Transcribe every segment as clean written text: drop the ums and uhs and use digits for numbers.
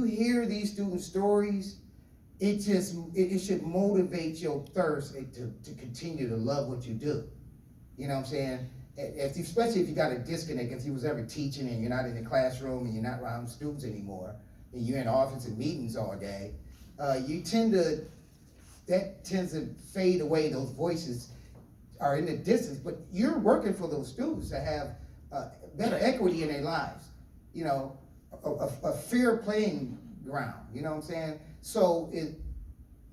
You hear these student stories, it should motivate your thirst to continue to love what you do. You know what I'm saying? Especially if you got a disconnect, if you was ever teaching and you're not in the classroom and you're not around students anymore, and you're in office and meetings all day, that tends to fade away. Those voices are in the distance, but you're working for those students to have better equity in their lives. You know, a fair playing ground. You know what I'm saying? So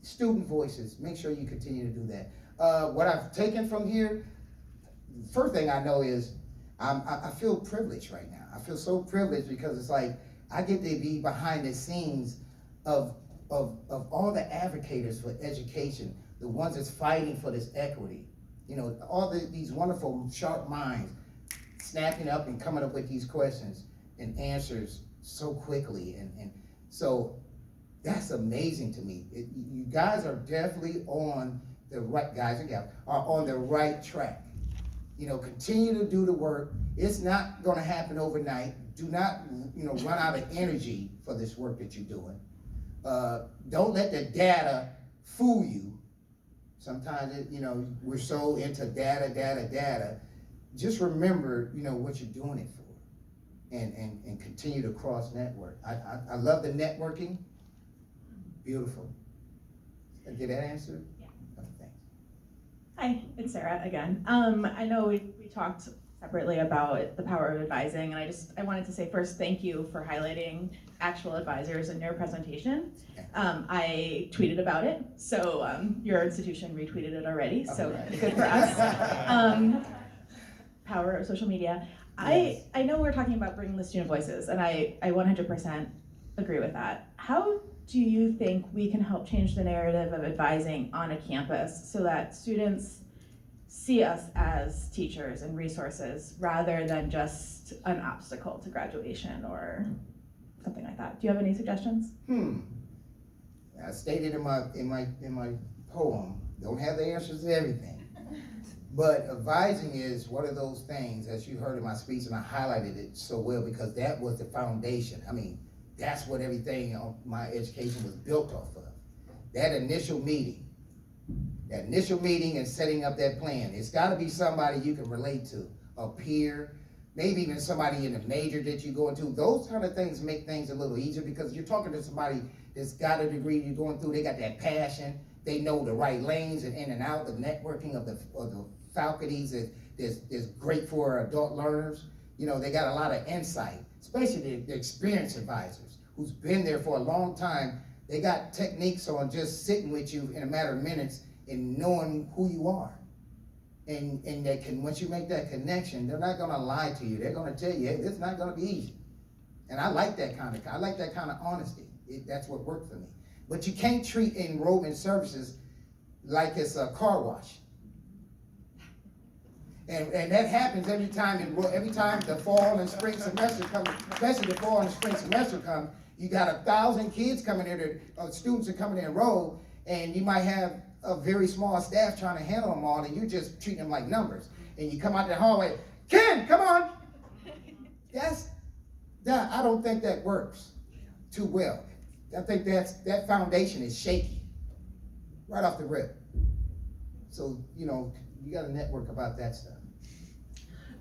student voices, make sure you continue to do that. What I've taken from here, first thing I know is I feel privileged right now. I feel so privileged because it's like I get to be behind the scenes of all the advocates for education, the ones that's fighting for this equity. You know, all these wonderful, sharp minds snapping up and coming up with these questions and answers so quickly. And so that's amazing to me. You guys are definitely on the right, guys and gals, are on the right track. You know, continue to do the work. It's not gonna happen overnight. Do not, run out of energy for this work that you're doing. Don't let the data fool you. Sometimes, we're so into data. Just remember, what you're doing it for, and continue to cross network. I love the networking. Beautiful. Did that answer? Yeah. Okay, thanks. Hi, it's Sarah again. I know we talked separately about the power of advising, and I wanted to say first, thank you for highlighting actual advisors in your presentation. I tweeted about it, so your institution retweeted it already, so right. good for us. Power of social media. Yes. I know we're talking about bringing the student voices, and I 100% agree with that. How do you think we can help change the narrative of advising on a campus so that students see us as teachers and resources rather than just an obstacle to graduation or something like that? Do you have any suggestions? I stated in my poem, don't have the answers to everything. But advising is one of those things, as you heard in my speech, and I highlighted it so well because that was the foundation. I mean, that's what everything of my education was built off of. That initial meeting and setting up that plan. It's gotta be somebody you can relate to, a peer, maybe even somebody in the major that you go into. Those kind of things make things a little easier because you're talking to somebody that's got a degree you're going through, they got that passion, they know the right lanes and in and out, the networking of the faculties is great for adult learners. They got a lot of insight, especially the experienced advisors who's been there for a long time. They got techniques on just sitting with you in a matter of minutes and knowing who you are. And they can, once you make that connection, they're not gonna lie to you. They're gonna tell you, hey, it's not gonna be easy. And I like that kind of honesty. That's what worked for me. But you can't treat enrollment services like it's a car wash. And that happens every time the fall and spring semester comes, especially the fall and spring semester comes. You got 1,000 kids coming in, students are coming in enroll, and you might have a very small staff trying to handle them all, and you just treat them like numbers. And you come out the hallway, Ken, come on. I don't think that works too well. I think that foundation is shaky right off the rip. So, you got to network about that stuff.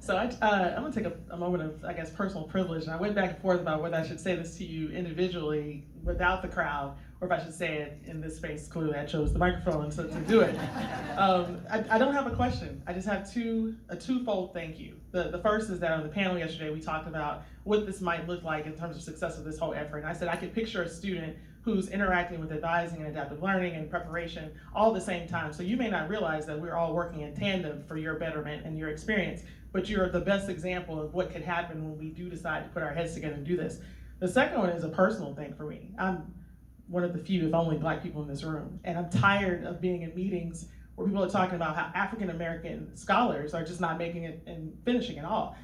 So I'm gonna take a moment of, I guess, personal privilege, and I went back and forth about whether I should say this to you individually without the crowd, or if I should say it in this space. Clearly I chose the microphone to do it. I don't have a question. I just have a twofold thank you. The first is that on the panel yesterday, we talked about what this might look like in terms of success of this whole effort. And I said I could picture a student who's interacting with advising and adaptive learning and preparation all at the same time. So you may not realize that we're all working in tandem for your betterment and your experience, but you're the best example of what could happen when we do decide to put our heads together and do this. The second one is a personal thing for me. I'm one of the few, if only, Black people in this room, and I'm tired of being in meetings where people are talking about how African American scholars are just not making it and finishing at all.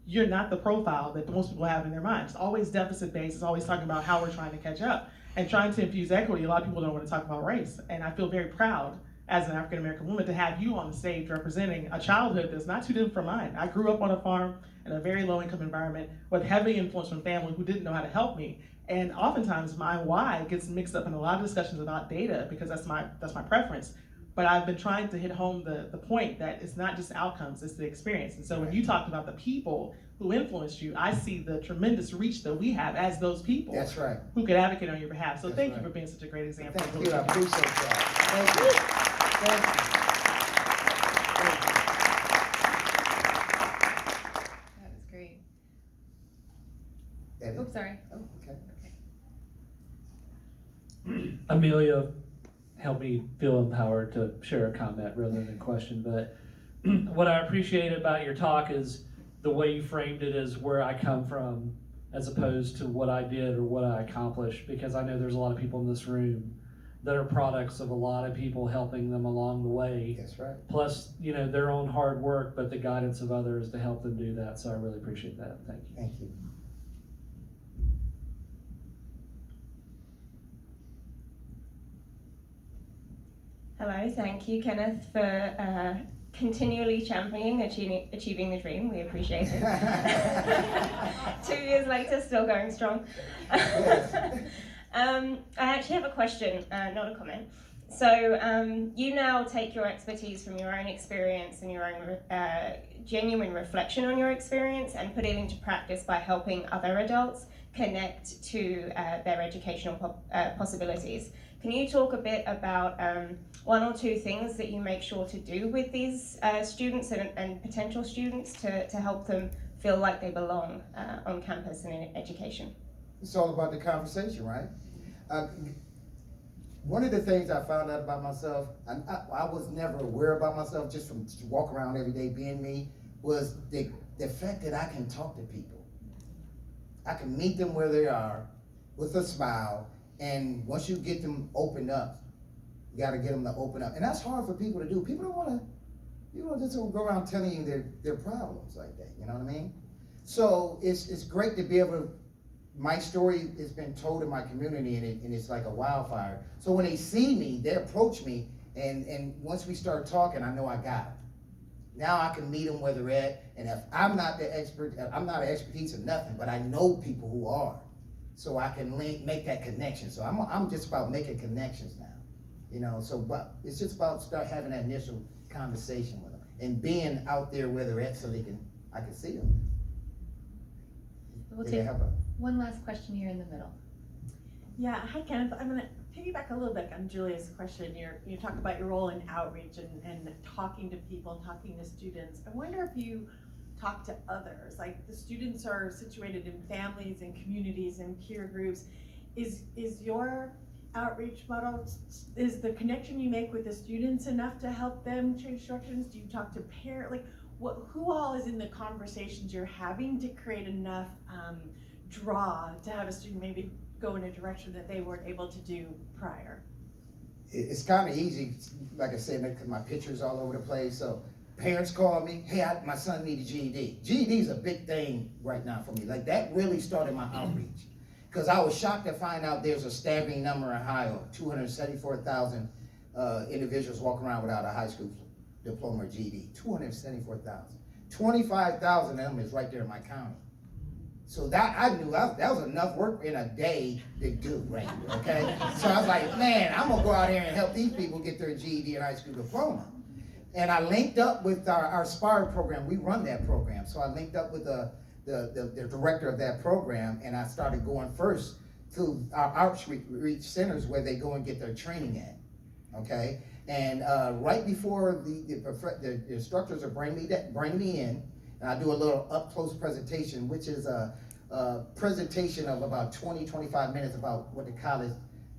You're not the profile that most people have in their minds. It's always deficit-based. It's always talking about how we're trying to catch up. And trying to infuse equity, a lot of people don't want to talk about race. And I feel very proud as an African American woman to have you on the stage representing a childhood that's not too different from mine. I grew up on a farm in a very low income environment with heavy influence from family who didn't know how to help me. And oftentimes my why gets mixed up in a lot of discussions about data because that's my preference. But I've been trying to hit home the point that it's not just outcomes, it's the experience. And so when you talked about the people who influenced you, I see the tremendous reach that we have as those people. That's right. Who could advocate on your behalf. So That's thank right. you for being such a great example. Thank you, I appreciate that. Thank you. Thank you. That was great. That is- Oops, sorry. Oh, okay. Amelia helped me feel empowered to share a comment rather than a question. But what I appreciate about your talk is the way you framed it as where I come from as opposed to what I did or what I accomplished, because I know there's a lot of people in this room that are products of a lot of people helping them along the way. That's right. Plus, you know, their own hard work, but the guidance of others to help them do that. So I really appreciate that. Thank you. Thank you. Hello, thank you, Kenneth, for continually championing achieving the dream. We appreciate it. 2 years later, still going strong. I actually have a question, not a comment. So you now take your expertise from your own experience and your own genuine reflection on your experience and put it into practice by helping other adults connect to their educational possibilities. Can you talk a bit about one or two things that you make sure to do with these students and potential students to help them feel like they belong on campus and in education? It's all about the conversation, right? One of the things I found out about myself, I was never aware about myself just from walking around every day being me, was the fact that I can talk to people. I can meet them where they are with a smile, and once you get them opened up, you gotta get them to open up. And that's hard for people to do. People don't just go around telling you their problems like that, you know what I mean? So it's great to be able to, my story has been told in my community and it's like a wildfire. So when they see me, they approach me, and once we start talking, I know I got them. Now I can meet them where they're at, and if I'm not the expert, I'm not an expertise or nothing, but I know people who are. So I can make that connection. So I'm just about making connections now, you know. So, but it's just about start having that initial conversation with them and being out there where they're at, so I can see them. We'll Did that take help out? one last question here in the middle. Yeah, hi Kenneth. I'm gonna piggyback a little bit on Julia's question. You talk about your role in outreach and talking to people, talking to students. I wonder if you talk to others, like the students are situated in families and communities and peer groups. Is your outreach model, is the connection you make with the students enough to help them change directions? Do you talk to parents? Like who all is in the conversations you're having to create enough draw to have a student maybe go in a direction that they weren't able to do prior? It's kind of easy, like I said, because my picture's all over the place. So parents call me, hey, my son needs a GED. GED is a big thing right now for me. Like that really started my outreach. Because I was shocked to find out there's a staggering number in Ohio, 274,000 individuals walking around without a high school diploma or GED. 274,000. 25,000 of them is right there in my county. So that I knew that was enough work in a day to do, right? Okay. So I was like, man, I'm gonna go out here and help these people get their GED and high school diploma. And I linked up with our Aspire program. We run that program. So I linked up with the director of that program, and I started going first to our outreach centers where they go and get their training at. Okay. And right before the instructors are bring me in, and I do a little up-close presentation, which is a presentation of about 20-25 minutes about what the college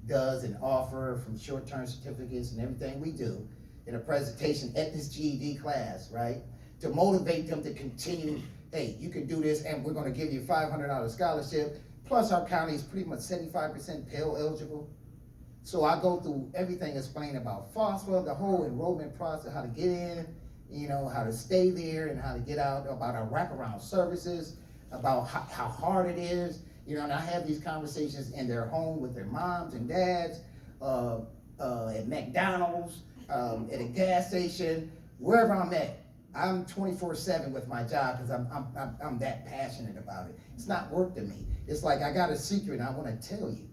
does and offer, from short-term certificates and everything we do, in a presentation at this GED class, right? To motivate them to continue, hey, you can do this, and we're gonna give you $500 scholarship, plus our county is pretty much 75% Pell eligible. So I go through everything explained about FOSFA, the whole enrollment process, how to get in, you know, how to stay there and how to get out, about our wraparound services, about how hard it is, you know, and I have these conversations in their home with their moms and dads, at McDonald's, at a gas station, wherever I'm at. I'm 24/7 with my job because I'm that passionate about it. It's not work to me. It's like I got a secret and I want to tell you,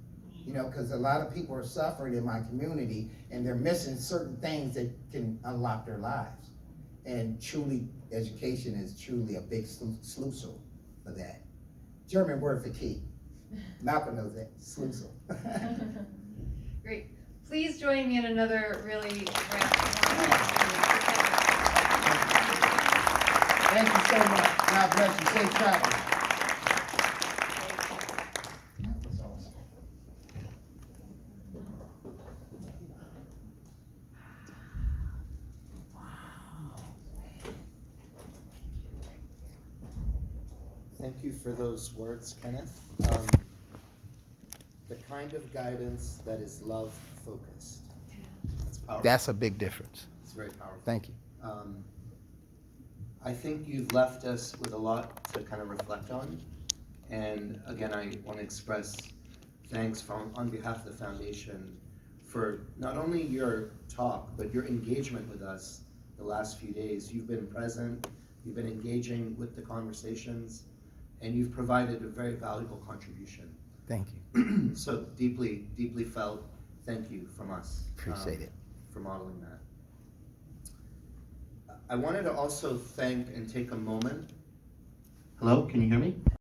you know, because a lot of people are suffering in my community and they're missing certain things that can unlock their lives. And truly, education is truly a big sluicer for that. German word for key. Malcolm knows that, sluicer. Great. Please join me in another really great Thank you so much. God bless you. Safe travels. That was awesome. Thank you for those words, Kenneth. The kind of guidance that is love-focused. That's powerful. That's a big difference. It's very powerful. Thank you. I think you've left us with a lot to kind of reflect on. And again, I want to express thanks on behalf of the foundation for not only your talk, but your engagement with us the last few days. You've been present, you've been engaging with the conversations, and you've provided a very valuable contribution. Thank you. So deeply, deeply felt thank you from us. Appreciate it. For modeling that. I wanted to also thank and take a moment. Hello, can you hear me?